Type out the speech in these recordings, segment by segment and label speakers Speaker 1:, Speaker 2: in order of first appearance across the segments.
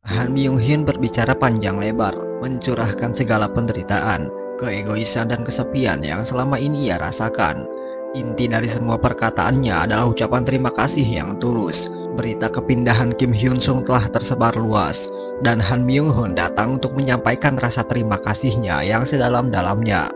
Speaker 1: Han Byung-hyun berbicara panjang lebar, mencurahkan segala penderitaan, keegoisan dan kesepian yang selama ini ia rasakan. Inti dari semua perkataannya adalah ucapan terima kasih yang tulus. Berita kepindahan Kim Hyun Sung telah tersebar luas, dan Han Byung-hyun datang untuk menyampaikan rasa terima kasihnya yang sedalam-dalamnya.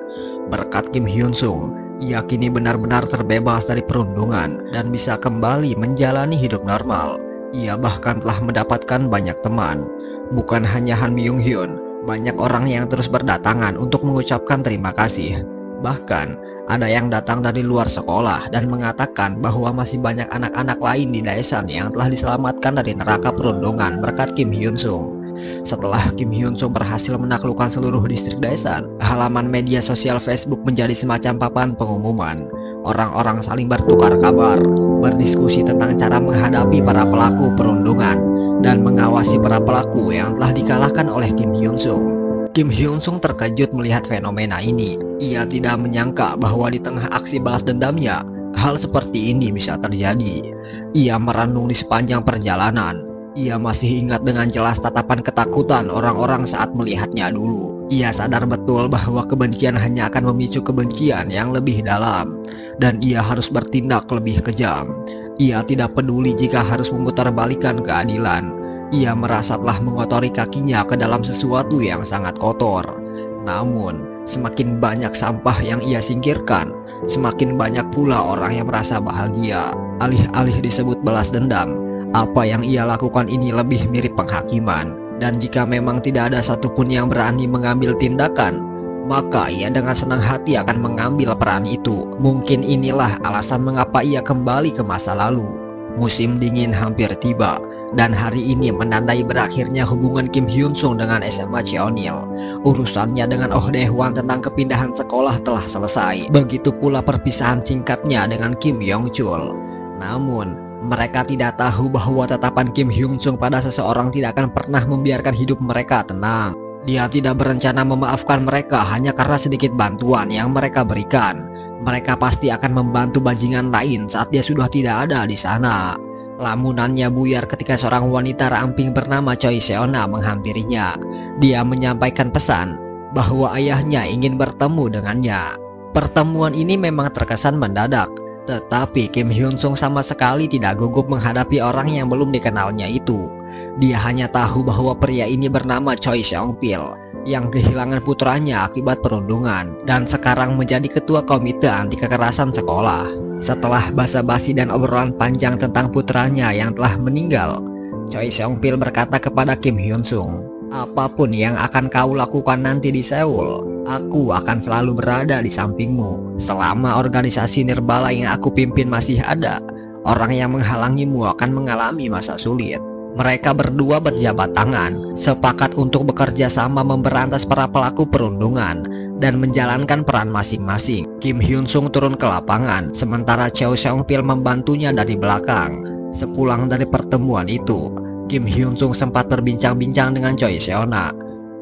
Speaker 1: Berkat Kim Hyun Sung, ia kini benar-benar terbebas dari perundungan dan bisa kembali menjalani hidup normal. Ia bahkan telah mendapatkan banyak teman. Bukan hanya Han Byung-hyun, banyak orang yang terus berdatangan untuk mengucapkan terima kasih. Bahkan, ada yang datang dari luar sekolah dan mengatakan bahwa masih banyak anak-anak lain di Daesan yang telah diselamatkan dari neraka perundungan berkat Kim Hyun Sung. Setelah Kim Hyun Sung berhasil menaklukkan seluruh distrik Daesan, halaman media sosial Facebook menjadi semacam papan pengumuman. Orang-orang saling bertukar kabar, berdiskusi tentang cara menghadapi para pelaku perundungan, dan mengawasi para pelaku yang telah dikalahkan oleh Kim Hyun Sung. Kim Hyun Sung terkejut melihat fenomena ini. Ia tidak menyangka bahwa di tengah aksi balas dendamnya, hal seperti ini bisa terjadi. Ia merenung di sepanjang perjalanan. Ia masih ingat dengan jelas tatapan ketakutan orang-orang saat melihatnya dulu. Ia sadar betul bahwa kebencian hanya akan memicu kebencian yang lebih dalam, dan ia harus bertindak lebih kejam. Ia tidak peduli jika harus memutarbalikkan keadilan. Ia merasa telah mengotori kakinya ke dalam sesuatu yang sangat kotor. Namun, semakin banyak sampah yang ia singkirkan, semakin banyak pula orang yang merasa bahagia. Alih-alih disebut balas dendam, apa yang ia lakukan ini lebih mirip penghakiman. Dan jika memang tidak ada satupun yang berani mengambil tindakan, maka ia dengan senang hati akan mengambil peran itu. Mungkin inilah alasan mengapa ia kembali ke masa lalu. Musim dingin hampir tiba, dan hari ini menandai berakhirnya hubungan Kim Hyun Sung dengan SMA Cheonil. Urusannya dengan Oh Dae-hwan tentang kepindahan sekolah telah selesai. Begitu pula perpisahan singkatnya dengan Kim Yong Chul. Namun, mereka tidak tahu bahwa tatapan Kim Hyun Sung pada seseorang tidak akan pernah membiarkan hidup mereka tenang. Dia tidak berencana memaafkan mereka hanya karena sedikit bantuan yang mereka berikan. Mereka pasti akan membantu bajingan lain saat dia sudah tidak ada di sana. Lamunannya buyar ketika seorang wanita ramping bernama Choi Seona menghampirinya. Dia menyampaikan pesan bahwa ayahnya ingin bertemu dengannya. Pertemuan ini memang terkesan mendadak, tetapi Kim Hyun Sung sama sekali tidak gugup menghadapi orang yang belum dikenalnya itu. Dia hanya tahu bahwa pria ini bernama Choi Seong Pil, yang kehilangan putranya akibat perundungan dan sekarang menjadi ketua komite anti kekerasan sekolah. Setelah basa-basi dan obrolan panjang tentang putranya yang telah meninggal, Choi Seong Pil berkata kepada Kim Hyun Sung, "Apapun yang akan kau lakukan nanti di Seoul, aku akan selalu berada di sampingmu. Selama organisasi Nirbala yang aku pimpin masih ada, orang yang menghalangimu akan mengalami masa sulit." Mereka berdua berjabat tangan, sepakat untuk bekerja sama memberantas para pelaku perundungan dan menjalankan peran masing-masing. Kim Hyun Sung turun ke lapangan, sementara Choi Seong Pil membantunya dari belakang. Sepulang dari pertemuan itu, Kim Hyun Sung sempat berbincang-bincang dengan Choi Seona.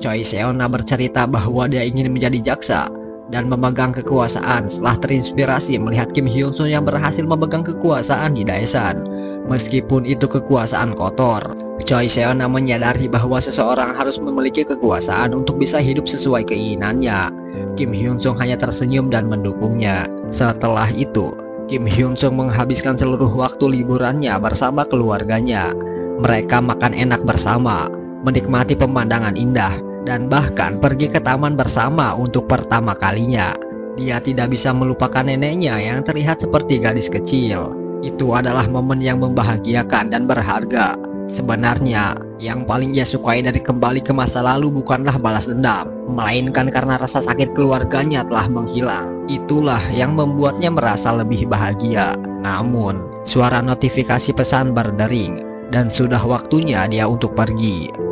Speaker 1: Choi Seona bercerita bahwa dia ingin menjadi jaksa dan memegang kekuasaan setelah terinspirasi melihat Kim Hyun Sung yang berhasil memegang kekuasaan di Daesan. Meskipun itu kekuasaan kotor, Choi Seona menyadari bahwa seseorang harus memiliki kekuasaan untuk bisa hidup sesuai keinginannya. Kim Hyun Sung hanya tersenyum dan mendukungnya. Setelah itu, Kim Hyun Sung menghabiskan seluruh waktu liburannya bersama keluarganya. Mereka makan enak bersama, menikmati pemandangan indah, dan bahkan pergi ke taman bersama untuk pertama kalinya. Dia tidak bisa melupakan neneknya yang terlihat seperti gadis kecil. Itu adalah momen yang membahagiakan dan berharga. Sebenarnya, yang paling dia sukai dari kembali ke masa lalu bukanlah balas dendam, melainkan karena rasa sakit keluarganya telah menghilang. Itulah yang membuatnya merasa lebih bahagia. Namun, suara notifikasi pesan berdering, dan sudah waktunya dia untuk pergi.